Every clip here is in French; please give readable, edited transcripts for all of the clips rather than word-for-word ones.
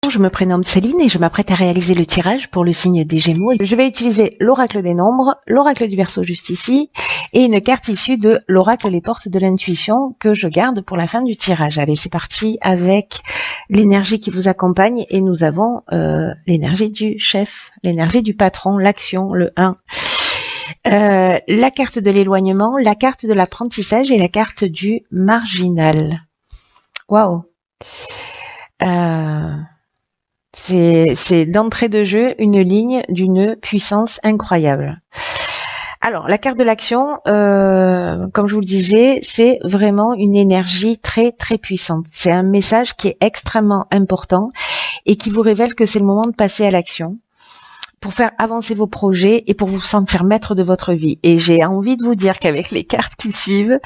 Bonjour, je me prénomme Céline et je m'apprête à réaliser le tirage pour le signe des Gémeaux. Je vais utiliser l'oracle des nombres, l'oracle du Verseau juste ici, et une carte issue de l'oracle les portes de l'intuition que je garde pour la fin du tirage. Allez, c'est parti avec l'énergie qui vous accompagne et nous avons l'énergie du chef, l'énergie du patron, l'action, le 1. La carte de l'éloignement, la carte de l'apprentissage et la carte du marginal. Waouh! C'est d'entrée de jeu une ligne d'une puissance incroyable. Alors, la carte de l'action, comme je vous le disais, c'est vraiment une énergie très très puissante. C'est un message qui est extrêmement important et qui vous révèle que c'est le moment de passer à l'action pour faire avancer vos projets et pour vous sentir maître de votre vie. Et j'ai envie de vous dire qu'avec les cartes qui suivent,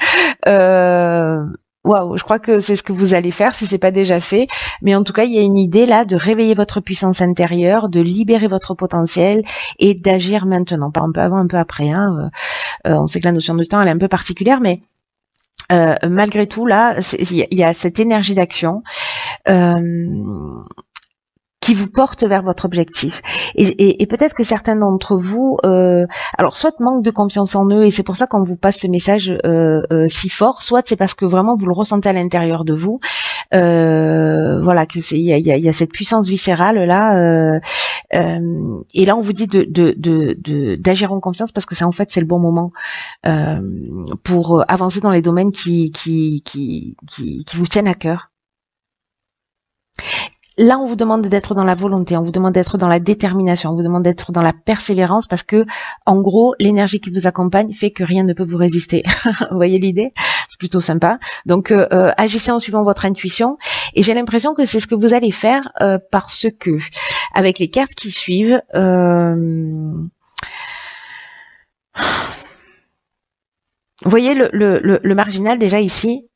waouh, je crois que c'est ce que vous allez faire si c'est pas déjà fait. Mais en tout cas, il y a une idée là de réveiller votre puissance intérieure, de libérer votre potentiel et d'agir maintenant. Pas un peu avant, un peu après. Hein. On sait que la notion de temps, elle est un peu particulière, mais malgré tout, là, il y a cette énergie d'action. Qui vous porte vers votre objectif. Et peut-être que certains d'entre vous, alors soit manquent de confiance en eux, et c'est pour ça qu'on vous passe ce message si fort, soit c'est parce que vraiment vous le ressentez à l'intérieur de vous, voilà, que il y a cette puissance viscérale là, et là on vous dit d'agir en confiance parce que c'est en fait c'est le bon moment pour avancer dans les domaines qui vous tiennent à cœur. Là, on vous demande d'être dans la volonté, on vous demande d'être dans la détermination, on vous demande d'être dans la persévérance parce que, en gros, l'énergie qui vous accompagne fait que rien ne peut vous résister. Vous voyez l'idée? C'est plutôt sympa. Donc, agissez en suivant votre intuition. Et j'ai l'impression que c'est ce que vous allez faire parce que, avec les cartes qui suivent, vous voyez le marginal déjà ici,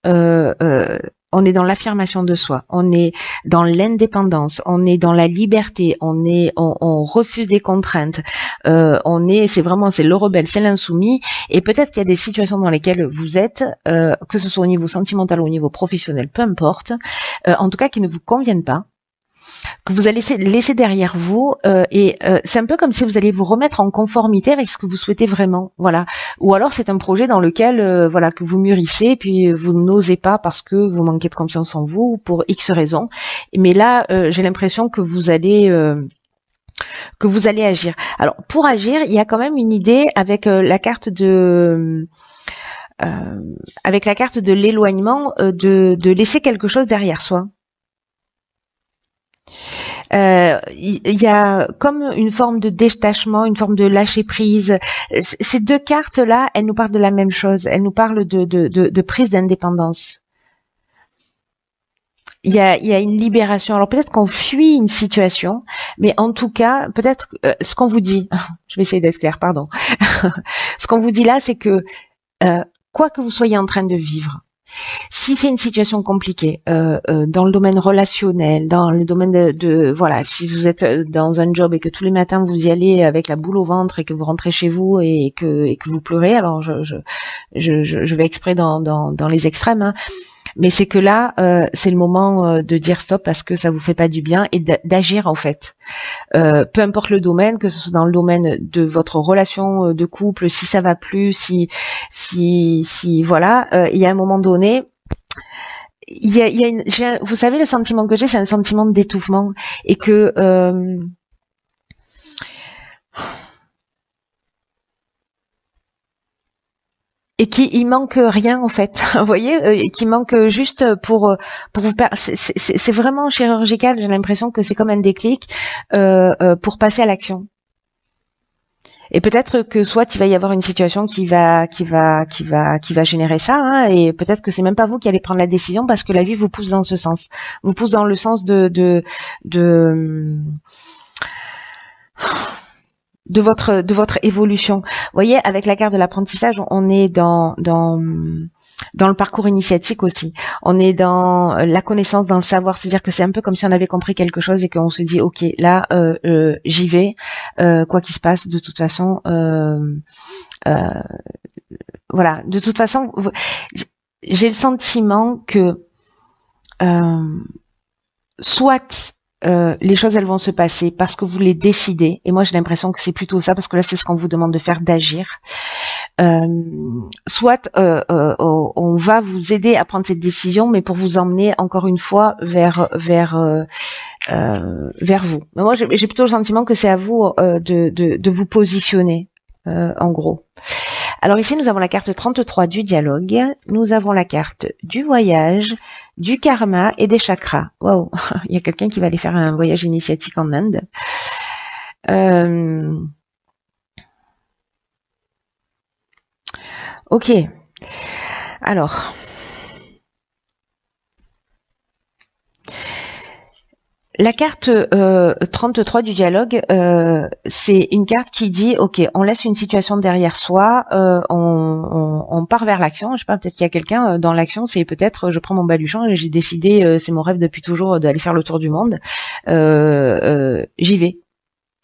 on est dans l'affirmation de soi, on est dans l'indépendance, on est dans la liberté, on refuse des contraintes, c'est le rebelle, c'est l'insoumis, et peut-être qu'il y a des situations dans lesquelles vous êtes, que ce soit au niveau sentimental ou au niveau professionnel, peu importe, en tout cas qui ne vous conviennent pas, que vous allez laisser derrière vous, c'est un peu comme si vous alliez vous remettre en conformité avec ce que vous souhaitez vraiment, voilà. Ou alors c'est un projet dans lequel, voilà, que vous mûrissez, puis vous n'osez pas parce que vous manquez de confiance en vous ou pour X raisons. Mais là, j'ai l'impression que vous allez agir. Alors pour agir, il y a quand même une idée avec la carte de l'éloignement, de laisser quelque chose derrière soi. Il y a comme une forme de détachement, une forme de lâcher prise. Ces deux cartes-là, elles nous parlent de la même chose. Elles nous parlent de prise d'indépendance. Il y a une libération. Alors peut-être qu'on fuit une situation, mais en tout cas, peut-être ce qu'on vous dit, je vais essayer d'être claire, pardon. Ce qu'on vous dit là, c'est que quoi que vous soyez en train de vivre, si c'est une situation compliquée dans le domaine relationnel, dans le domaine voilà, si vous êtes dans un job et que tous les matins vous y allez avec la boule au ventre et que vous rentrez chez vous et que vous pleurez, alors je vais exprès dans les extrêmes, hein, mais c'est que là c'est le moment de dire stop parce que ça vous fait pas du bien et d'agir en fait. Peu importe le domaine, que ce soit dans le domaine de votre relation de couple, si ça va plus, si voilà, il y a un moment donné, vous savez, le sentiment que j'ai, c'est un sentiment d'étouffement et que il manque rien en fait, vous voyez, qui manque juste pour vous c'est vraiment chirurgical. J'ai l'impression que c'est comme un déclic pour passer à l'action. Et peut-être que soit il va y avoir une situation qui va générer ça, hein, et peut-être que c'est même pas vous qui allez prendre la décision parce que la vie vous pousse dans ce sens, vous pousse dans le sens de votre évolution. Vous voyez, avec la carte de l'apprentissage, on est dans le parcours initiatique aussi. On est dans la connaissance, dans le savoir. C'est-à-dire que c'est un peu comme si on avait compris quelque chose et qu'on se dit, ok, là, j'y vais, quoi qu'il se passe. De toute façon, voilà. De toute façon, j'ai le sentiment que soit les choses elles vont se passer parce que vous les décidez. Et moi j'ai l'impression que c'est plutôt ça, parce que là c'est ce qu'on vous demande de faire, d'agir. Soit on va vous aider à prendre cette décision, mais pour vous emmener encore une fois vers vous. Mais moi j'ai plutôt le sentiment que c'est à vous de vous positionner, en gros. Alors ici, nous avons la carte 33 du dialogue, nous avons la carte du voyage, du karma et des chakras. Waouh, il y a quelqu'un qui va aller faire un voyage initiatique en Inde. Ok, alors... La carte 33 du dialogue, c'est une carte qui dit, ok, on laisse une situation derrière soi, on part vers l'action. Je sais pas, peut-être qu'il y a quelqu'un dans l'action, c'est peut-être, je prends mon baluchon et j'ai décidé, c'est mon rêve depuis toujours, d'aller faire le tour du monde. J'y vais,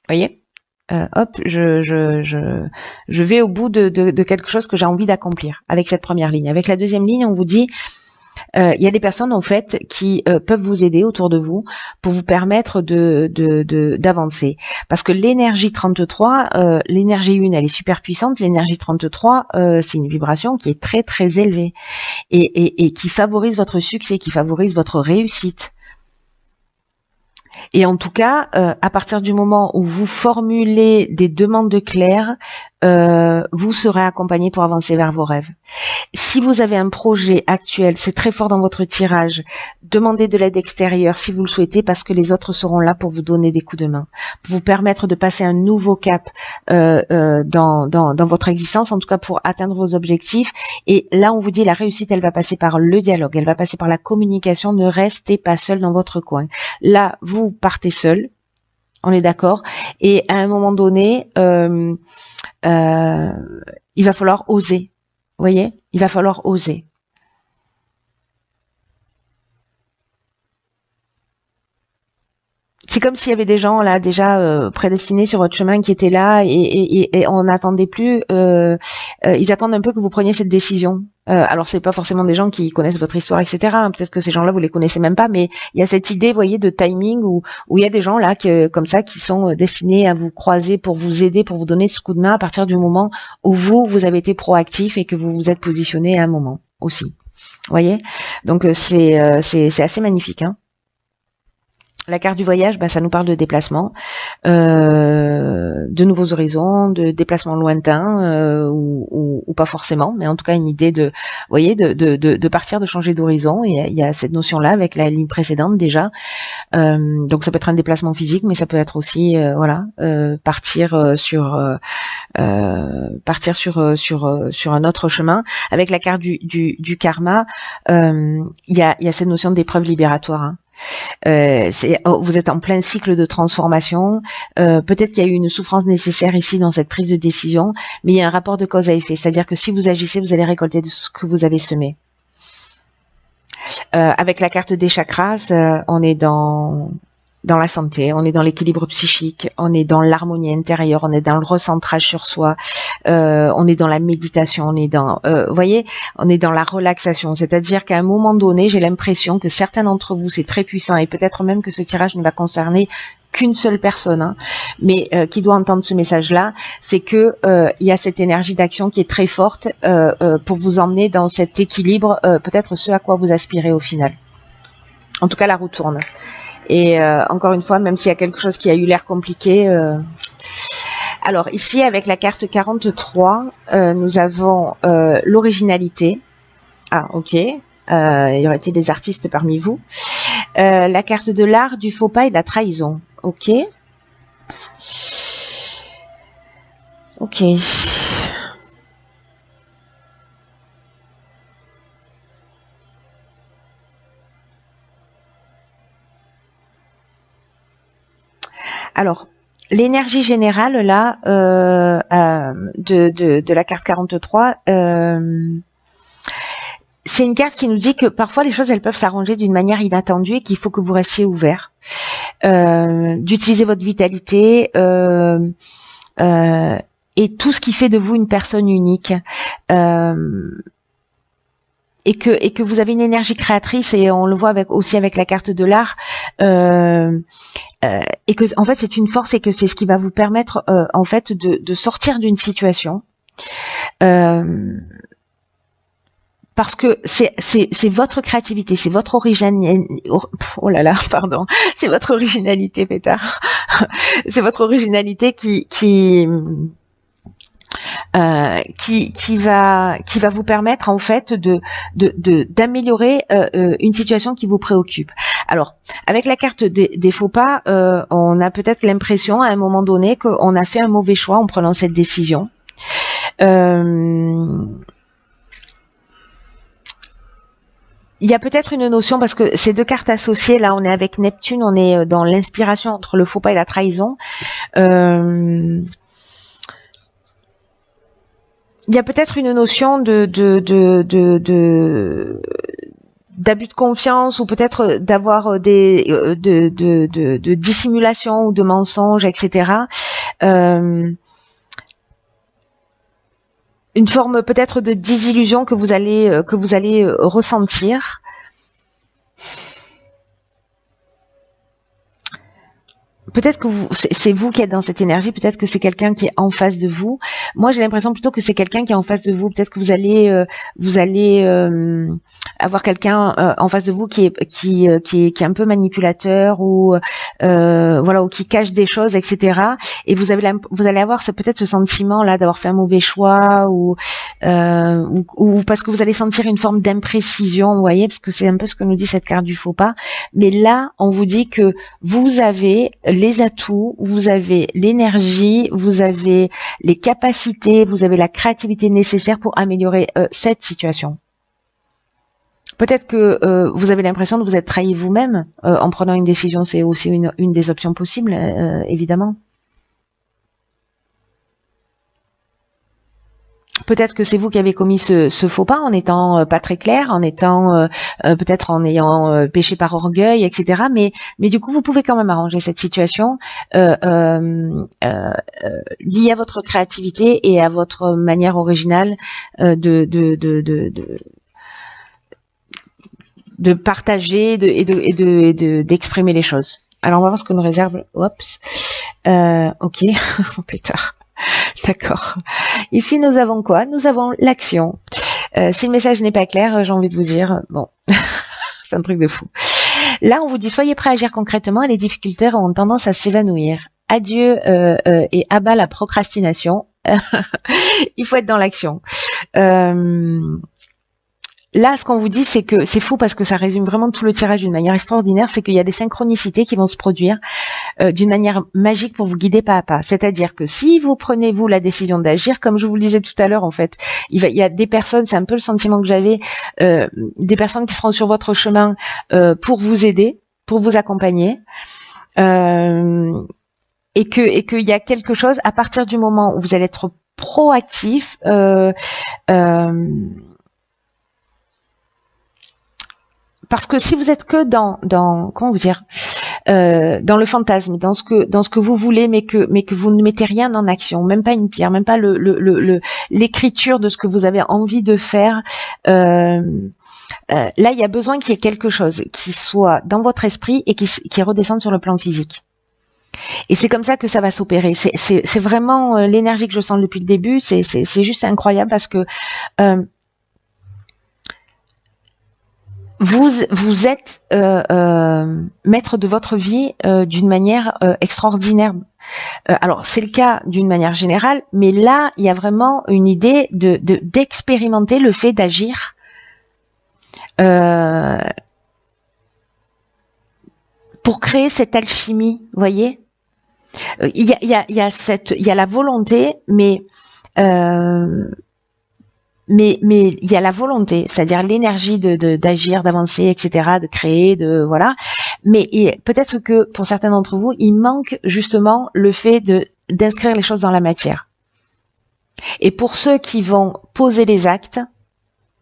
voyez. Hop, je vais au bout de quelque chose que j'ai envie d'accomplir avec cette première ligne. Avec la deuxième ligne, on vous dit, il y a des personnes en fait qui peuvent vous aider autour de vous pour vous permettre d'avancer, parce que l'énergie 33, l'énergie 1 elle est super puissante, l'énergie 33 c'est une vibration qui est très très élevée et qui favorise votre succès, qui favorise votre réussite. Et en tout cas, à partir du moment où vous formulez des demandes claires, vous serez accompagné pour avancer vers vos rêves. Si vous avez un projet actuel, c'est très fort dans votre tirage, demandez de l'aide extérieure si vous le souhaitez, parce que les autres seront là pour vous donner des coups de main, pour vous permettre de passer un nouveau cap dans votre existence, en tout cas pour atteindre vos objectifs. Et là, on vous dit, la réussite, elle va passer par le dialogue, elle va passer par la communication. Ne restez pas seul dans votre coin. Là, vous partez seul, on est d'accord, et à un moment donné, il va falloir oser. Vous voyez, il va falloir oser. C'est comme s'il y avait des gens là déjà prédestinés sur votre chemin qui étaient là et on n'attendait plus. Ils attendent un peu que vous preniez cette décision. Alors c'est pas forcément des gens qui connaissent votre histoire, etc. Peut-être que ces gens-là vous les connaissez même pas, mais il y a cette idée, vous voyez, de timing où il y a des gens là comme ça qui sont destinés à vous croiser pour vous aider, pour vous donner ce coup de main à partir du moment où vous avez été proactif et que vous vous êtes positionné à un moment aussi. Vous voyez, donc c'est assez magnifique, hein. La carte du voyage, ça nous parle de déplacement, de nouveaux horizons, de déplacements lointains ou pas forcément, mais en tout cas une idée de, vous voyez, de partir, de changer d'horizon. Il y a cette notion-là avec la ligne précédente déjà. Donc ça peut être un déplacement physique, mais ça peut être aussi, partir sur un autre chemin. Avec la carte du karma, il y a cette notion d'épreuve libératoire, hein. Vous êtes en plein cycle de transformation. Peut-être qu'il y a eu une souffrance nécessaire ici dans cette prise de décision, mais il y a un rapport de cause à effet, c'est-à-dire que si vous agissez, vous allez récolter de ce que vous avez semé. Avec la carte des chakras, on est dans la santé, on est dans l'équilibre psychique, on est dans l'harmonie intérieure, on est dans le recentrage sur soi, on est dans la méditation, on est dans, voyez, on est dans la relaxation. C'est-à-dire qu'à un moment donné, j'ai l'impression que certains d'entre vous, c'est très puissant, et peut-être même que ce tirage ne va concerner qu'une seule personne, hein, mais qui doit entendre ce message-là, c'est que il y a cette énergie d'action qui est très forte pour vous emmener dans cet équilibre, peut-être ce à quoi vous aspirez au final. En tout cas, la roue tourne. Et encore une fois, même s'il y a quelque chose qui a eu l'air compliqué. Alors ici, avec la carte 43, nous avons l'originalité. Ah, ok. Il y aurait-il des artistes parmi vous. La carte de l'art, du faux pas et de la trahison. Ok. Ok. Alors, l'énergie générale là de la carte 43, c'est une carte qui nous dit que parfois les choses elles peuvent s'arranger d'une manière inattendue et qu'il faut que vous restiez ouvert, d'utiliser votre vitalité et tout ce qui fait de vous une personne unique. et que vous avez une énergie créatrice, et on le voit aussi avec la carte de l'art, et que en fait c'est une force, et que c'est ce qui va vous permettre en fait de sortir d'une situation, parce que c'est votre créativité, c'est votre oh là là, pardon, c'est votre originalité, pétard, c'est votre originalité qui va vous permettre en fait d'améliorer une situation qui vous préoccupe. Alors, avec la carte des faux pas, on a peut-être l'impression à un moment donné qu'on a fait un mauvais choix en prenant cette décision. Il y a peut-être une notion, parce que ces deux cartes associées, là on est avec Neptune, on est dans l'inspiration entre le faux pas et la trahison. Il y a peut-être une notion d'abus de confiance, ou peut-être d'avoir de dissimulation ou de mensonges, etc. Une forme peut-être de désillusion que vous allez ressentir. Peut-être que c'est vous qui êtes dans cette énergie, peut-être que c'est quelqu'un qui est en face de vous. Moi, j'ai l'impression plutôt que c'est quelqu'un qui est en face de vous. Peut-être que vous allez avoir quelqu'un en face de vous qui est un peu manipulateur, ou voilà, ou qui cache des choses, etc. Et vous allez avoir peut-être ce sentiment là d'avoir fait un mauvais choix, ou parce que vous allez sentir une forme d'imprécision, vous voyez, parce que c'est un peu ce que nous dit cette carte du faux pas. Mais là, on vous dit que vous avez les atouts, vous avez l'énergie, vous avez les capacités, vous avez la créativité nécessaire pour améliorer cette situation. Peut-être que vous avez l'impression de vous être trahi vous-même en prenant une décision. C'est aussi une des options possibles, évidemment. Peut-être que c'est vous qui avez commis ce faux pas en étant pas très clair, en étant peut-être en ayant péché par orgueil, etc. Mais du coup, vous pouvez quand même arranger cette situation liée à votre créativité et à votre manière originale de partager et d'exprimer les choses. Alors, on va voir ce que nous réserve. Oups. Ok. Pétard. D'accord. Ici, nous avons quoi? Nous avons l'action. Si le message n'est pas clair, j'ai envie de vous dire, bon, c'est un truc de fou. Là, on vous dit, soyez prêts à agir concrètement, et les difficultés ont tendance à s'évanouir. Adieu et abat la procrastination. Il faut être dans l'action. Là, ce qu'on vous dit, c'est que c'est fou, parce que ça résume vraiment tout le tirage d'une manière extraordinaire, c'est qu'il y a des synchronicités qui vont se produire d'une manière magique pour vous guider pas à pas. C'est-à-dire que si vous prenez, vous, la décision d'agir, comme je vous le disais tout à l'heure, en fait, il y a des personnes, c'est un peu le sentiment que j'avais, des personnes qui seront sur votre chemin pour vous aider, pour vous accompagner, et qu'il y a quelque chose, à partir du moment où vous allez être proactif, parce que si vous êtes que dans comment vous dire, dans le fantasme, dans ce que vous voulez, mais que vous ne mettez rien en action, même pas une pierre, même pas l'écriture de ce que vous avez envie de faire, là il y a besoin qu'il y ait quelque chose qui soit dans votre esprit et qui redescende sur le plan physique. Et c'est comme ça que ça va s'opérer. C'est vraiment l'énergie que je sens depuis le début. C'est juste incroyable, parce que vous êtes maître de votre vie d'une manière extraordinaire. Alors c'est le cas d'une manière générale, mais là il y a vraiment une idée d'expérimenter le fait d'agir pour créer cette alchimie, vous voyez. Il y a la volonté, mais il y a la volonté, c'est-à-dire l'énergie d'agir, d'avancer, etc., de créer, voilà. Mais peut-être que pour certains d'entre vous, il manque justement le fait d'inscrire les choses dans la matière. Et pour ceux qui vont poser les actes,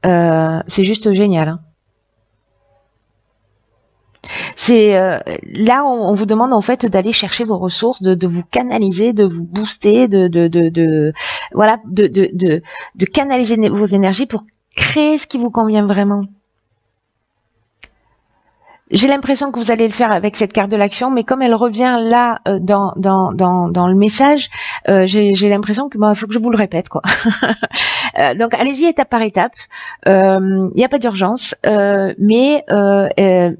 c'est juste génial, hein. C'est là on vous demande en fait d'aller chercher vos ressources, de vous canaliser, de vous booster, voilà, de canaliser vos énergies pour Créez ce qui vous convient vraiment. J'ai l'impression que vous allez le faire avec cette carte de l'action, mais comme elle revient là dans le message, j'ai l'impression que faut que je vous le répète, quoi. Donc allez-y étape par étape. Il n'y a pas d'urgence, mais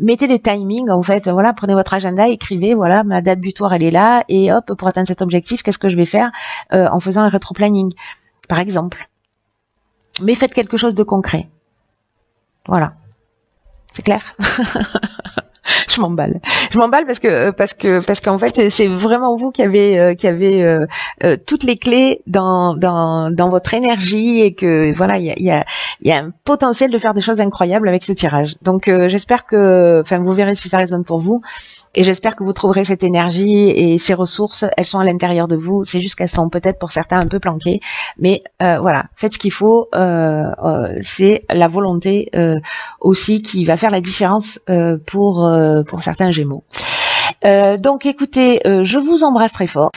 mettez des timings. En fait, voilà, prenez votre agenda, écrivez, voilà, ma date butoir elle est là, et hop, pour atteindre cet objectif, qu'est-ce que je vais faire en faisant un rétro-planning, par exemple. Mais faites quelque chose de concret. Voilà, c'est clair. Je m'emballe. Je m'emballe parce qu'en fait c'est vraiment vous qui avez toutes les clés dans votre énergie, et que voilà, il y a un potentiel de faire des choses incroyables avec ce tirage. Donc j'espère que, enfin, vous verrez si ça résonne pour vous. Et j'espère que vous trouverez cette énergie et ces ressources. Elles sont à l'intérieur de vous. C'est juste qu'elles sont peut-être pour certains un peu planquées. Mais voilà, faites ce qu'il faut. C'est la volonté aussi qui va faire la différence pour certains Gémeaux. Donc écoutez, je vous embrasse très fort.